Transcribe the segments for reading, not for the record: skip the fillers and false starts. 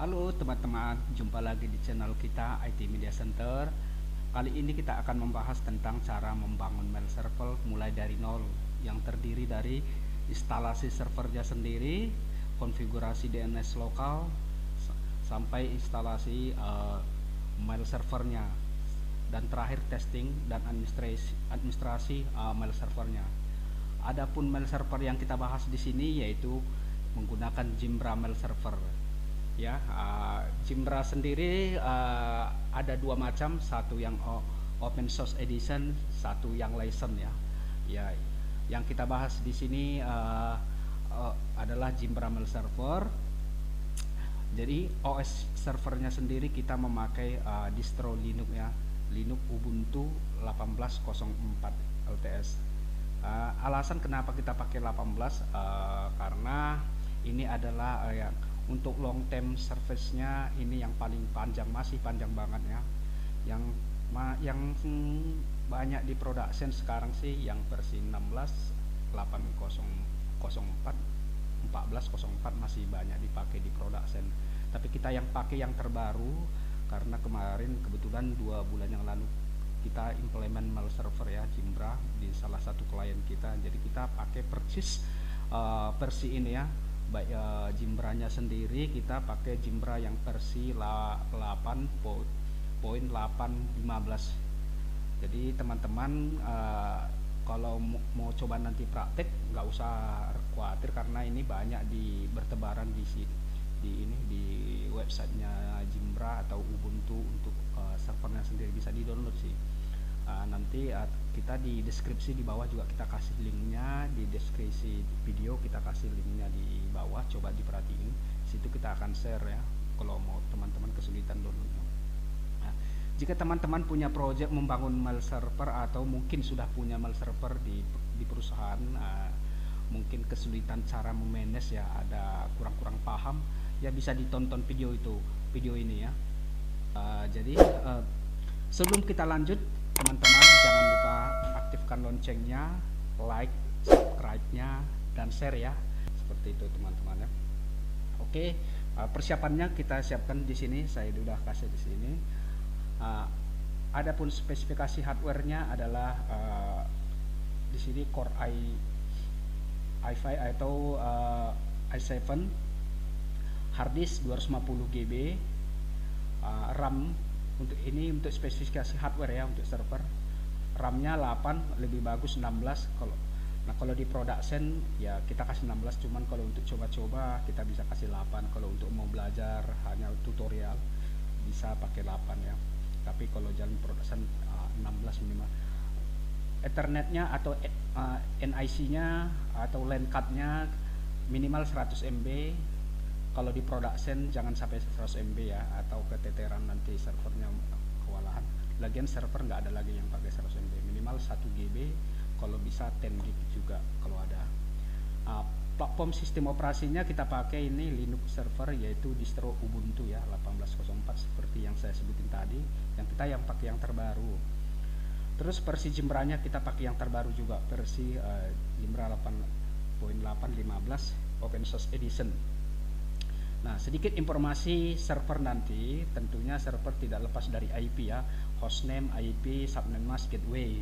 Halo teman-teman, jumpa lagi di channel kita IT Media Center. Kali ini kita akan membahas tentang cara membangun mail server mulai dari nol, yang terdiri dari instalasi servernya sendiri, konfigurasi DNS lokal, sampai instalasi mail servernya, dan terakhir testing dan administrasi mail servernya. Adapun mail server yang kita bahas di sini yaitu menggunakan Zimbra mail server. Ya, Zimbra sendiri ada dua macam, satu yang open source edition, satu yang license ya. Ya, yang kita bahas di sini adalah Zimbra mail server. Jadi OS servernya sendiri kita memakai distro Linux ya, Linux Ubuntu 18.04 LTS. Alasan kenapa kita pakai 18 karena ini adalah untuk long term service-nya ini yang paling panjang, masih panjang banget ya. Yang banyak di production sekarang sih yang versi 16.8.04 14.04 masih banyak dipakai di production. Tapi kita yang pakai yang terbaru karena kemarin kebetulan 2 bulan yang lalu kita implement mail server ya Zimbra di salah satu klien kita. Jadi kita pakai purchase versi ini ya. Baik Zimbranya sendiri kita pakai Zimbra yang versi 8.815. Jadi teman-teman kalau mau coba nanti praktek nggak usah khawatir karena ini banyak bertebaran di websitenya Zimbra atau Ubuntu untuk servernya sendiri, bisa di download sih. Nanti kita di deskripsi di bawah juga kita kasih linknya, di deskripsi video kita kasih linknya di bawah, coba diperhatiin. Situ kita akan share ya kalau mau teman-teman kesulitan downloadnya. Jika teman-teman punya project membangun mail server atau mungkin sudah punya mail server di perusahaan, mungkin kesulitan cara memanage ya, ada kurang paham ya, bisa ditonton video ini ya. Jadi sebelum kita lanjut, teman-teman jangan lupa aktifkan loncengnya, like, subscribe-nya, dan share ya. Seperti itu teman-teman ya. Oke, persiapannya kita siapkan di sini, saya sudah kasih di sini. Adapun spesifikasi hardware-nya adalah di sini Core i5 atau i7, hard disk 250 GB, RAM untuk spesifikasi hardware ya, untuk server RAM-nya 8, lebih bagus 16 kalau di production ya kita kasih 16, cuman kalau untuk coba-coba kita bisa kasih 8, kalau untuk mau belajar hanya tutorial bisa pakai 8 ya, tapi kalau jalan production 16 minimal. Ethernetnya atau NIC-nya atau LAN card-nya minimal 100 MB. Kalau di production jangan sampai 100 MB ya, atau keteteran nanti servernya kewalahan. Lagian server nggak ada lagi yang pakai 100 MB, minimal 1 GB, kalau bisa 10 GB juga kalau ada. Platform sistem operasinya kita pakai ini Linux server, yaitu distro Ubuntu ya 18.04 seperti yang saya sebutin tadi, yang kita pakai yang terbaru. Terus versi Zimbranya kita pakai yang terbaru juga, versi Zimbra 8.815 Open Source Edition. Nah, sedikit informasi server nanti, tentunya server tidak lepas dari IP ya, hostname, IP, subnet mask, gateway.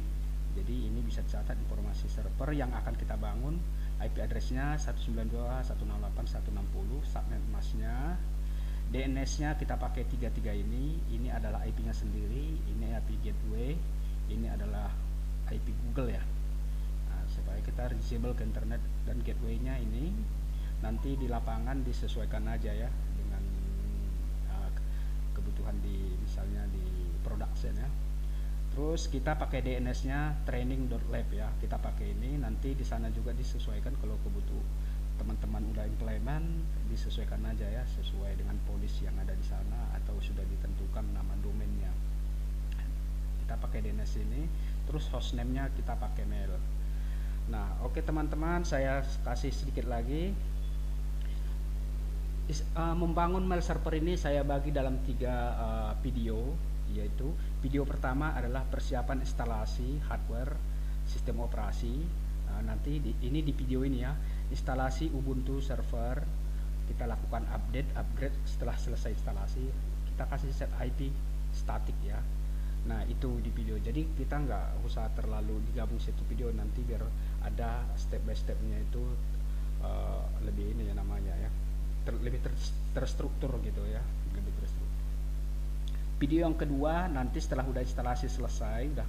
Jadi ini bisa catat informasi server yang akan kita bangun. IP address-nya 192.168.160, subnet mask-nya, DNS-nya kita pakai 33 ini adalah IP-nya sendiri, ini IP gateway, ini adalah IP Google ya. Nah, supaya kita reachable ke internet, dan gateway-nya ini nanti di lapangan disesuaikan aja ya dengan kebutuhan misalnya di production ya. Terus kita pakai DNS-nya training.lab ya, kita pakai ini, nanti di sana juga disesuaikan kalau kebutuhan teman-teman udah implement, disesuaikan aja ya sesuai dengan policy yang ada di sana atau sudah ditentukan nama domainnya. Kita pakai DNS ini, terus hostname-nya kita pakai mail. Nah, oke teman-teman, saya kasih sedikit lagi. Membangun mail server ini saya bagi dalam 3 video, yaitu video pertama adalah persiapan instalasi hardware sistem operasi. Nanti ini di video ini ya, instalasi Ubuntu server, kita lakukan upgrade setelah selesai instalasi, kita kasih set IP statik ya. Nah itu di video, jadi kita nggak usah terlalu digabung satu video, nanti biar ada step by stepnya itu lebih ini ya namanya ya, lebih terstruktur gitu ya, lebih terstruktur. Video yang kedua nanti setelah udah instalasi selesai, udah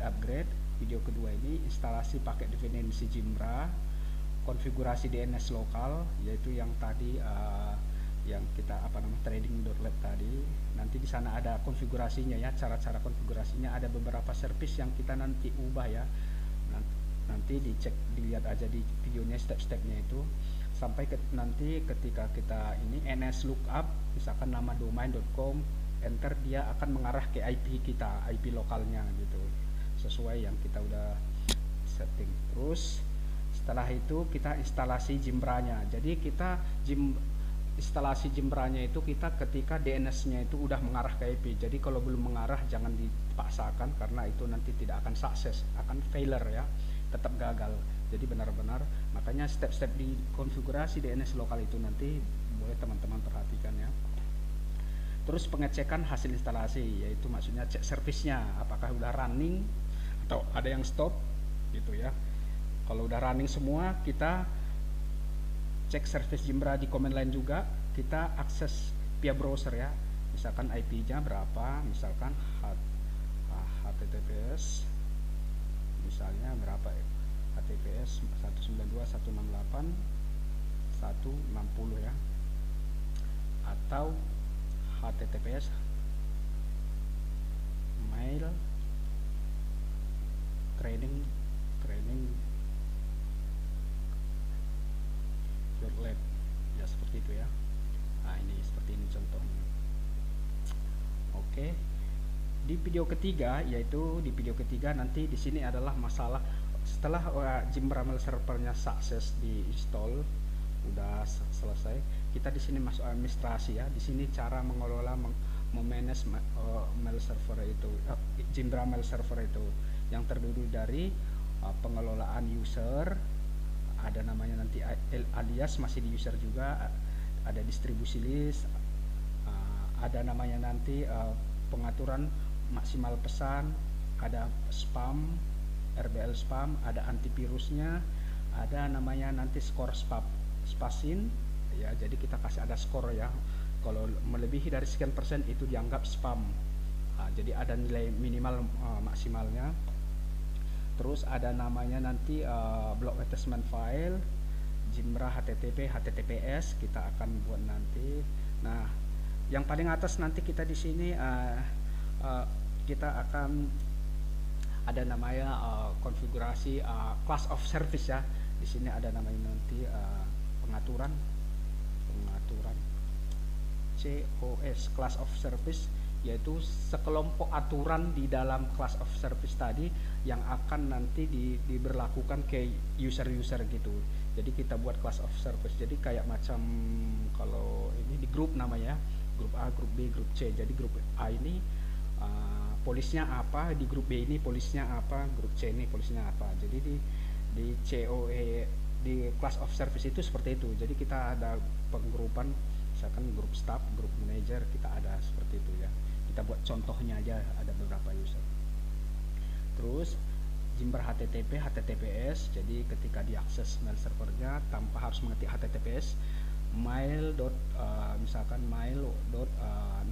upgrade, video kedua ini instalasi pakai dependensi Zimbra, konfigurasi DNS lokal, yaitu yang tadi yang kita trading.lab tadi. Nanti di sana ada konfigurasinya ya, cara-cara konfigurasinya, ada beberapa service yang kita nanti ubah ya. Nanti dicek, dilihat aja di videonya step-stepnya itu, sampai nanti ketika kita ini ns lookup, misalkan nama domain.com, enter, dia akan mengarah ke IP kita, IP lokalnya gitu, sesuai yang kita udah setting. Terus setelah itu kita instalasi Zimbra-nya. Jadi kita instalasi Zimbra-nya itu kita ketika DNS-nya itu udah mengarah ke IP. Jadi kalau belum mengarah jangan dipaksakan, karena itu nanti tidak akan sukses, akan failure ya, tetap gagal. Jadi benar-benar, makanya step-step di konfigurasi DNS lokal itu nanti boleh teman-teman perhatikan ya. Terus pengecekan hasil instalasi, yaitu maksudnya cek servisnya apakah udah running atau ada yang stop gitu ya. Kalau udah running semua, kita cek service Zimbra di command line juga, kita akses via browser ya, misalkan IP-nya berapa, misalkan HTTPS misalnya berapa ya, HTTPS 192.168.160 ya, atau HTTPS mail training lab ya, seperti itu ya. Nah ini seperti ini contohnya. Oke, di video ketiga, yaitu di video ketiga nanti di sini adalah masalah setelah Zimbra mail servernya sukses di install, udah selesai, kita di sini masuk administrasi ya. Di sini cara mengelola memanage mail server itu, Zimbra mail server itu, yang terdiri dari pengelolaan user, ada namanya nanti alias, masih di user juga, ada distribusi list, ada namanya nanti pengaturan maksimal pesan, ada spam, RBL spam, ada antivirusnya, ada namanya nanti skor spasin ya, jadi kita kasih ada skor ya, kalau melebihi dari sekian persen itu dianggap spam. Jadi ada nilai minimal maksimalnya. Terus ada namanya nanti block attachment file, Zimbra HTTP, HTTPS kita akan buat nanti. Nah, yang paling atas nanti kita di sini kita akan ada namanya konfigurasi class of service ya. Di sini ada namanya nanti pengaturan COS, class of service, yaitu sekelompok aturan di dalam class of service tadi yang akan nanti diberlakukan ke user-user gitu. Jadi kita buat class of service, jadi kayak macam kalau ini di grup namanya, grup A, grup B, grup C. Jadi grup A ini polisnya apa, di grup B ini polisnya apa, grup C ini polisnya apa. Jadi di COE, di class of service itu seperti itu. Jadi kita ada penggrupan, misalkan grup staff, grup manager, kita ada seperti itu ya. Kita buat contohnya aja, ada beberapa user. Terus Zimbra HTTP, HTTPS, jadi ketika diakses mail servernya tanpa harus mengetik HTTPS, misalkan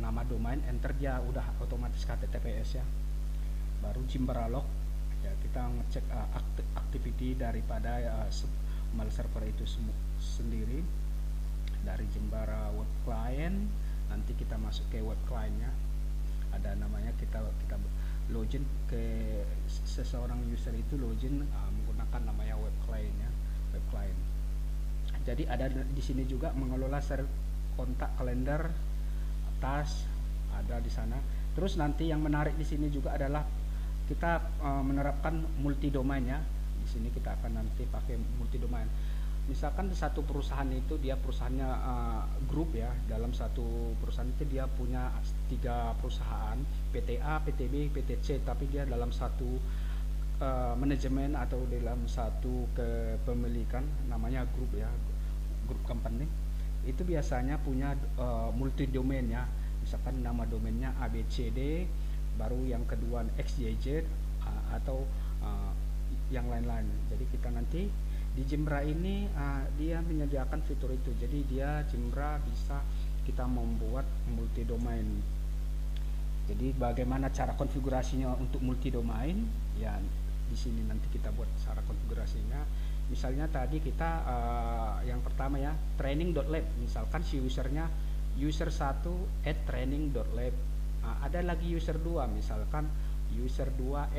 nama domain, enter, dia udah otomatis ke HTTPS ya. Baru Zimbra log ya, kita ngecek activity daripada mail server itu sendiri dari Zimbra web client. Nanti kita masuk ke web clientnya, ada namanya, kita login ke seseorang user itu, login menggunakan namanya web client ya, web client. Jadi ada di sini juga mengelola kontak, kalender, task, ada di sana. Terus nanti yang menarik di sini juga adalah kita menerapkan multi domain ya. Di sini kita akan nanti pakai multi domain. Misalkan satu perusahaan itu dia perusahaannya grup ya, dalam satu perusahaan itu dia punya 3 perusahaan, PTA, PTB, PTC, tapi dia dalam satu manajemen atau dalam satu kepemilikan, namanya grup ya, grup company itu biasanya punya multi domain ya, misalkan nama domainnya ABCD, baru yang kedua XYZ atau yang lain-lain. Jadi kita nanti di Zimbra ini dia menyediakan fitur itu, jadi dia Zimbra bisa kita membuat multi domain. Jadi bagaimana cara konfigurasinya untuk multi domain ya, di sini nanti kita buat cara konfigurasinya. Misalnya tadi kita yang pertama ya, training.lab, misalkan si usernya user 1 @training.lab. Ada lagi user 2, misalkan user 2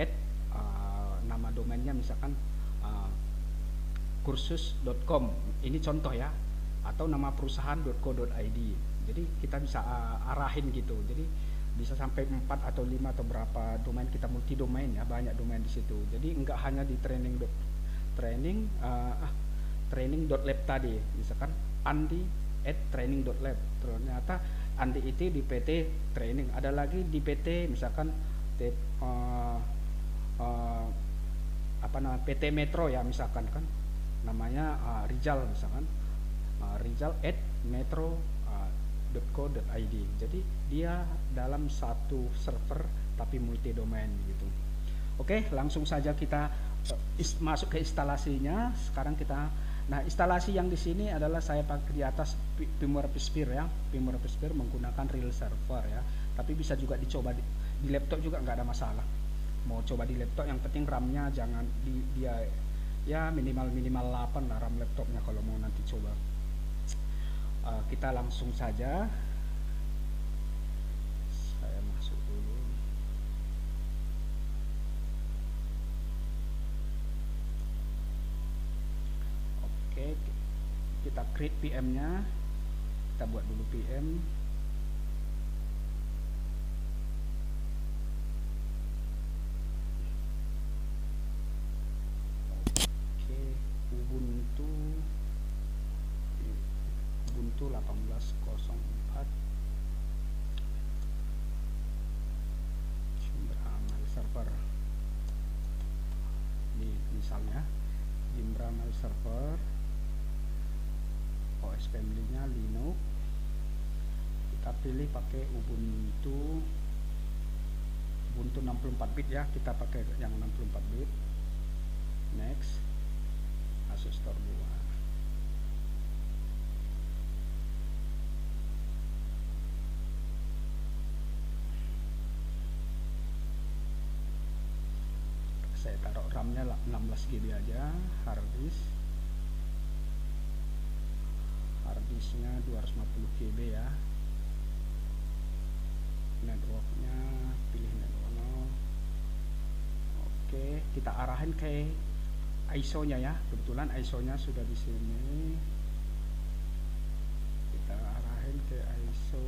nama domainnya misalkan kursus.com, ini contoh ya, atau nama perusahaan.co.id. Jadi kita bisa arahin gitu, jadi bisa sampai 4 atau 5 atau berapa domain, kita multi domain ya, banyak domain di situ. Jadi enggak hanya di training.lab tadi, misalkan Andi @training.lab, ternyata Andi itu di PT training, ada lagi di PT misalkan PT Metro ya, misalkan kan namanya Rizal, misalkan Rizal @metro.co.id. Jadi dia dalam satu server tapi multi domain gitu. Oke, langsung saja kita masuk ke instalasinya. Sekarang kita, nah instalasi yang di sini adalah saya pakai di atas VMware vSphere ya, VMware vSphere menggunakan real server ya. Tapi bisa juga dicoba di laptop juga nggak ada masalah. Mau coba di laptop, yang penting RAM-nya jangan dia ya minimal 8 lah RAM laptopnya kalau mau nanti coba. Kita langsung saja, saya masuk dulu. Oke, kita create PM-nya, kita buat dulu PM. Oke, Ubuntu 18.04 Zimbra Mail Server. Ini misalnya Zimbra Mail Server, OS family-nya Linux. Kita pilih pakai Ubuntu 64 bit ya, kita pakai yang 64 bit. Next, Asus Store 2. Saya taruh RAM-nya 16 GB aja. Harddisknya 250 GB ya. Networknya pilih network. Oke, kita arahin ke ISO-nya ya. Kebetulan ISO-nya sudah di sini. Kita arahin ke ISO.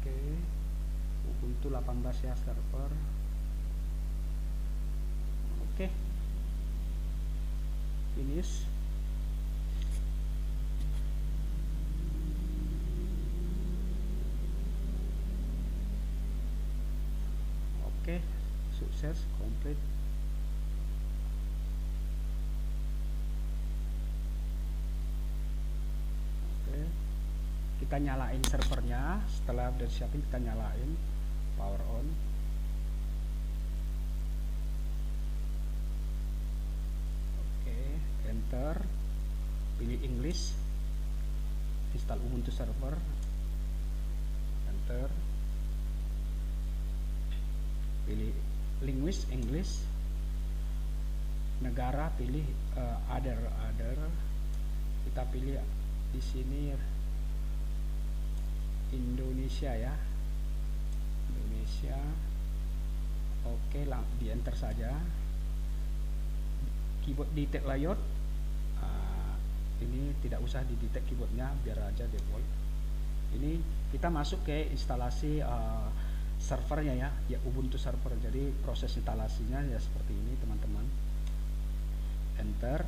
Oke, Ubuntu 18 ya server. Oke, finish. Oke, sukses, komplit. Oke, kita nyalain servernya. Setelah udah siapin, kita nyalain, power on. Oke, enter, pilih English, install Ubuntu server, enter, pilih linguist English, negara pilih other, kita pilih di sini Indonesia ya, Indonesia. Oke, di enter saja. Keyboard detect layout, ini tidak usah di detect keyboardnya, biar aja default. Ini kita masuk ke instalasi servernya ya, Ubuntu server. Jadi proses instalasinya ya seperti ini teman-teman. Enter,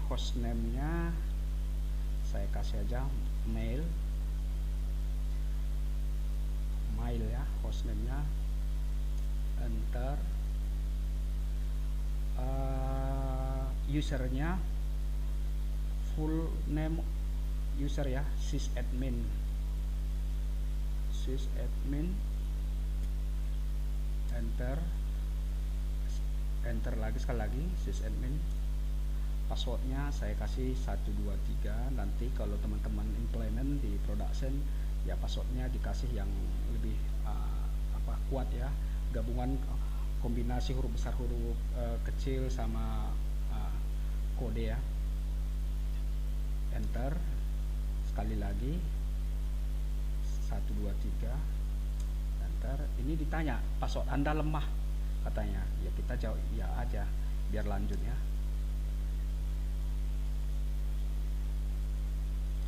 hostname-nya saya kasih aja mail ya, hostname-nya, enter. Usernya full name user ya, sysadmin, enter lagi, sekali lagi sysadmin. Passwordnya saya kasih 123. Nanti kalau teman-teman implement di production ya passwordnya dikasih yang lebih kuat ya, gabungan kombinasi huruf besar, huruf kecil sama kode ya. Enter sekali lagi 123, enter. Ini ditanya password Anda lemah katanya, ya kita jawab ya aja biar lanjut ya,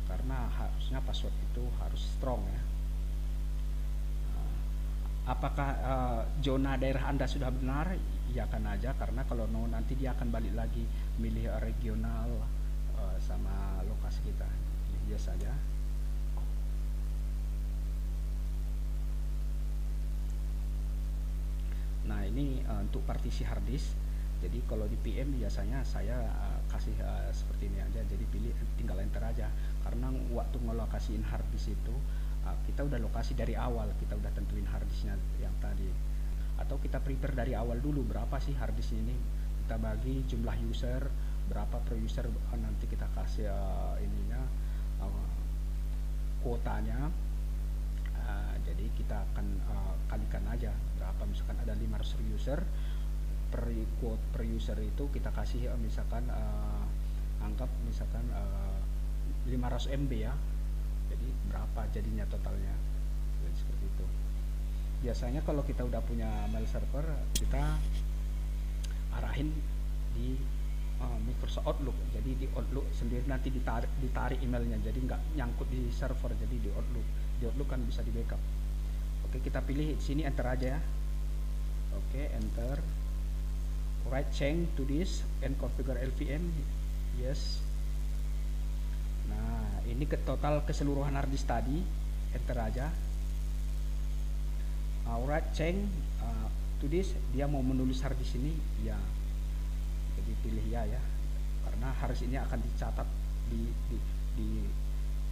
karena harusnya password itu harus strong ya. Apakah zona daerah Anda sudah benar? Iyakan aja, karena kalau no nanti dia akan balik lagi milih regional sama lokasi kita. Ini biasa aja. Nah ini untuk partisi harddisk. Jadi kalau di PM biasanya saya kasih seperti ini aja, jadi pilih tinggal enter aja, karena waktu ngelokasiin harddisk itu kita udah lokasi dari awal, kita udah tentuin harddisknya yang tadi, atau kita prepare dari awal dulu berapa sih harddisk ini, kita bagi jumlah user berapa per user, nanti kita kasih ininya kuotanya. Jadi kita akan kalikan aja berapa, misalkan ada 500 user, per user itu kita kasih misalkan anggap misalkan 500 MB ya, jadi berapa jadinya totalnya. Jadi seperti itu. Biasanya kalau kita udah punya mail server, kita arahin di Microsoft Outlook, jadi di Outlook sendiri nanti ditarik emailnya, jadi nggak nyangkut di server, jadi di Outlook kan bisa di backup. Oke, kita pilih sini, enter aja ya. Oke, enter. Right change to this and configure LVM, yes. Nah ini ke total keseluruhan harddisk tadi, enter aja. Right change to this, dia mau menulis harddisk ini ya, jadi pilih ya, karena harddisk ini akan dicatat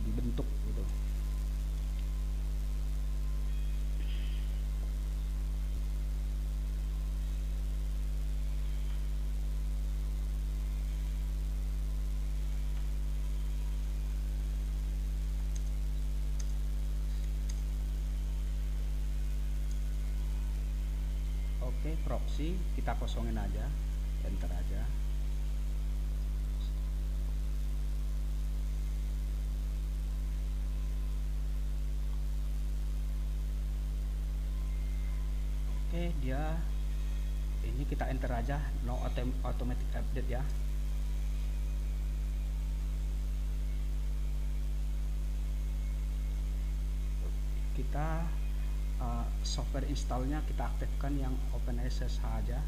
dibentuk gitu. Oke, proxy kita kosongin aja, enter aja. Oke, dia ini kita enter aja, no automatic update ya. Kita software installnya kita aktifkan yang OpenSSH aja.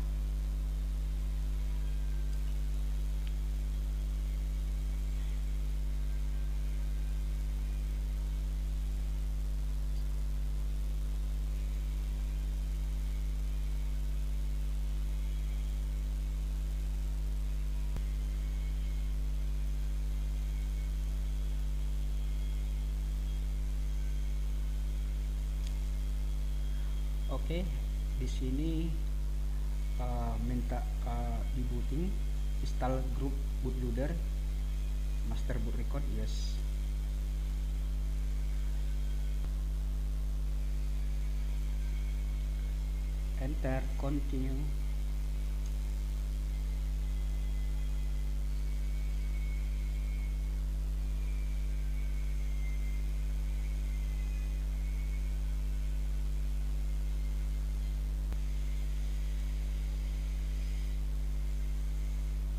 Oke, di sini minta di booting, install group bootloader, master boot record, yes. Enter, continue.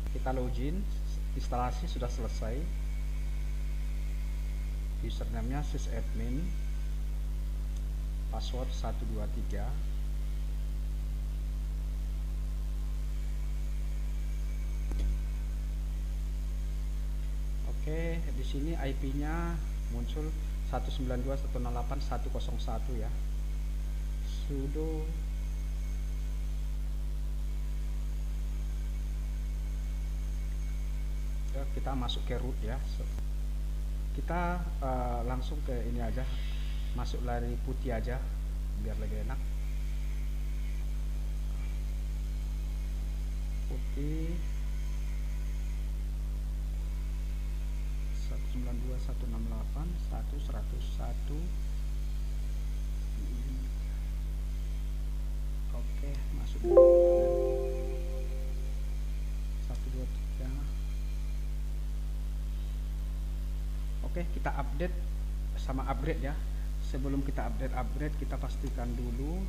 Kita login, instalasi sudah selesai. Username-nya sysadmin, password 123. Oke, di sini IP-nya muncul 192.168.101 ya. Sudo ya, kita masuk ke root ya. Kita langsung ke ini aja, masuk dari putih aja biar lebih enak. Putih 192.168.101. Oke, masuk dari 123. Oke, kita update sama upgrade ya. Sebelum kita upgrade kita pastikan dulu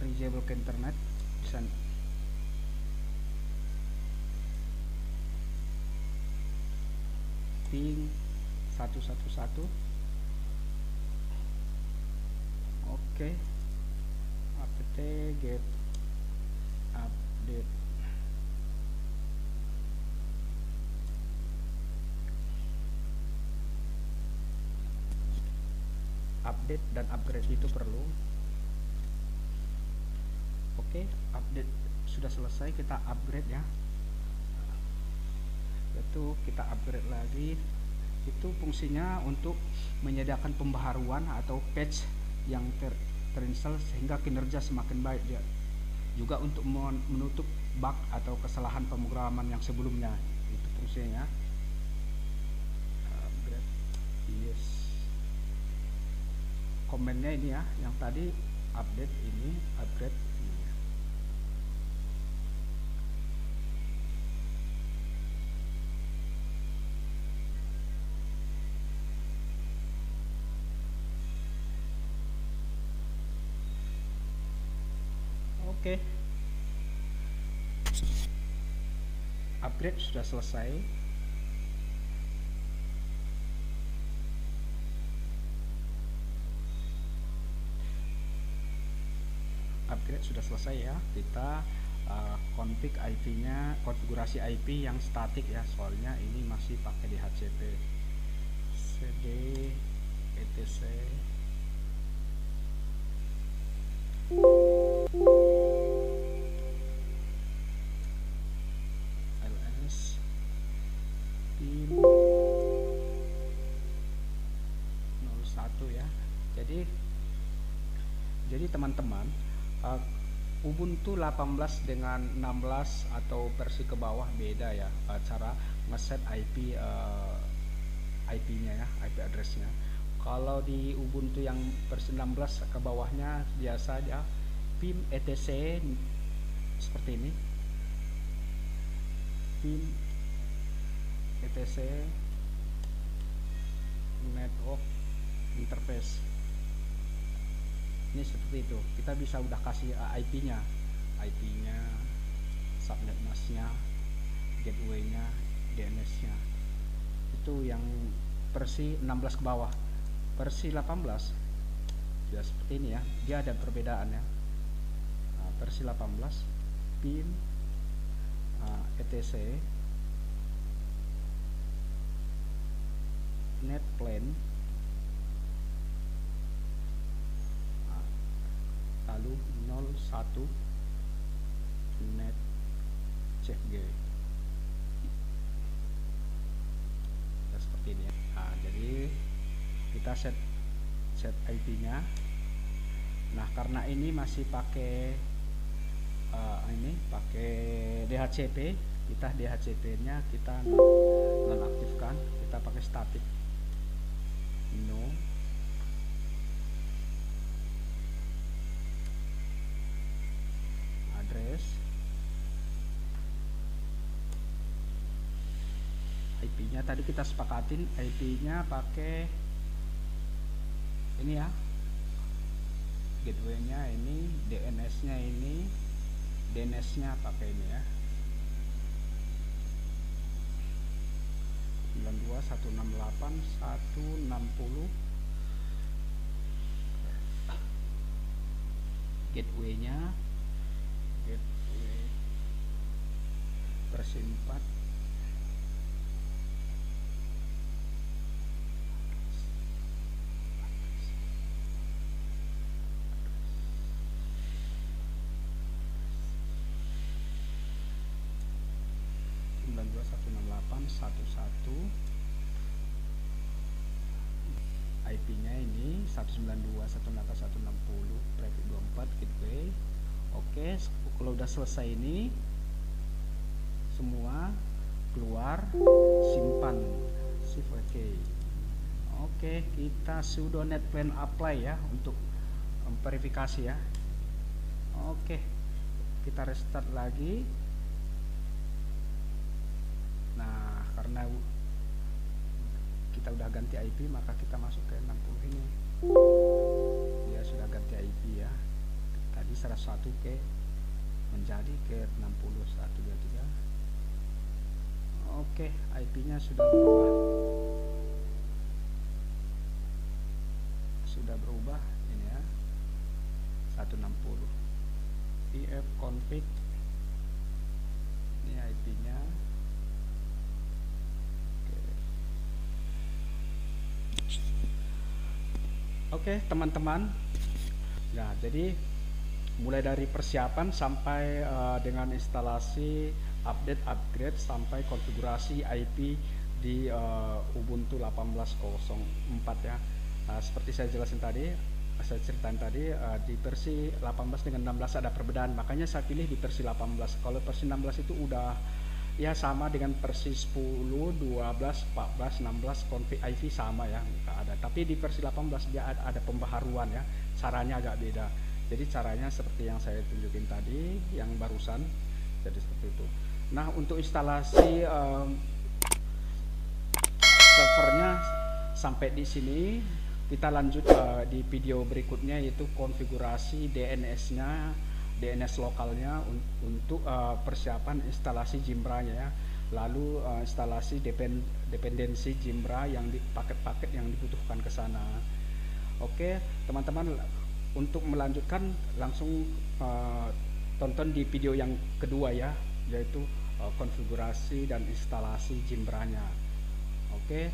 reachable ke internet. Bisa ping 111. Oke, apt get update. Update dan upgrade itu perlu. Oke, update sudah selesai, kita upgrade ya. Yaitu kita upgrade lagi. Itu fungsinya untuk menyediakan pembaharuan atau patch yang terinstall sehingga kinerja semakin baik dia. Juga untuk menutup bug atau kesalahan pemrograman yang sebelumnya. Itu fungsinya. Upgrade. Yes. Komennya ini ya, yang tadi update ini, upgrade ini. Oke, upgrade sudah selesai. Upgrade sudah selesai ya. Kita config IP-nya, konfigurasi IP yang statik ya, soalnya ini masih pakai DHCP. cd etc ls pin 01 ya. Jadi teman-teman, Ubuntu 18 dengan 16 atau versi ke bawah beda ya cara ngeset IP-nya ya, IP address-nya. Kalau di Ubuntu yang versi 16 ke bawahnya biasa ya pin etc seperti ini, pin etc network interface. Ini seperti itu, kita bisa udah kasih IP-nya, subnet mask-nya, gateway-nya, DNS-nya. Itu yang versi 16 ke bawah. Versi 18 ya seperti ini ya, dia ada perbedaan ya. Versi 18 pin etc net plan, lalu 01 net cfg ya, seperti ini ya. Jadi kita set IP-nya. Nah, karena ini masih pakai DHCP, kita DHCP-nya kita nonaktifkan, kita pakai static no address. IP-nya tadi kita sepakatin, IP-nya pakai ini ya, gateway-nya ini, DNS-nya ini, DNS-nya pakai ini ya, 92.168.160. gateway-nya gateway versi 4 160 prefix 24 gateway. Oke, kalau udah selesai ini semua, keluar, simpan, shift OK. Oke, kita sudo netplan apply ya untuk verifikasi ya. Oke, kita restart lagi. Nah, karena kita udah ganti IP, maka kita masuk ke 60 ini. Dia sudah ganti IP ya. Tadi 101 ke menjadi ke 60 123. Oke, IP-nya sudah berubah. Sudah berubah ini ya. 160. if config. Ini IP-nya. Oke, teman-teman. Nah, jadi mulai dari persiapan sampai dengan instalasi, update, upgrade sampai konfigurasi IP di Ubuntu 18.04 ya. Seperti saya jelasin tadi, saya ceritain tadi, di versi 18 dengan 16 ada perbedaan, makanya saya pilih di versi 18. Kalau versi 16 itu udah ya sama dengan versi 10, 12, 14, 16 config IP sama ya, nggak ada. Tapi di versi 18 dia ada pembaharuan ya, caranya agak beda. Jadi caranya seperti yang saya tunjukin tadi, yang barusan, jadi seperti itu. Nah, untuk instalasi servernya sampai di sini. Kita lanjut di video berikutnya, yaitu konfigurasi DNS-nya, DNS lokalnya untuk persiapan instalasi Zimbra-nya ya. Lalu instalasi dependensi Zimbra yang di paket-paket yang dibutuhkan ke sana. Oke, teman-teman, untuk melanjutkan langsung tonton di video yang kedua ya, yaitu konfigurasi dan instalasi Zimbra-nya. Oke.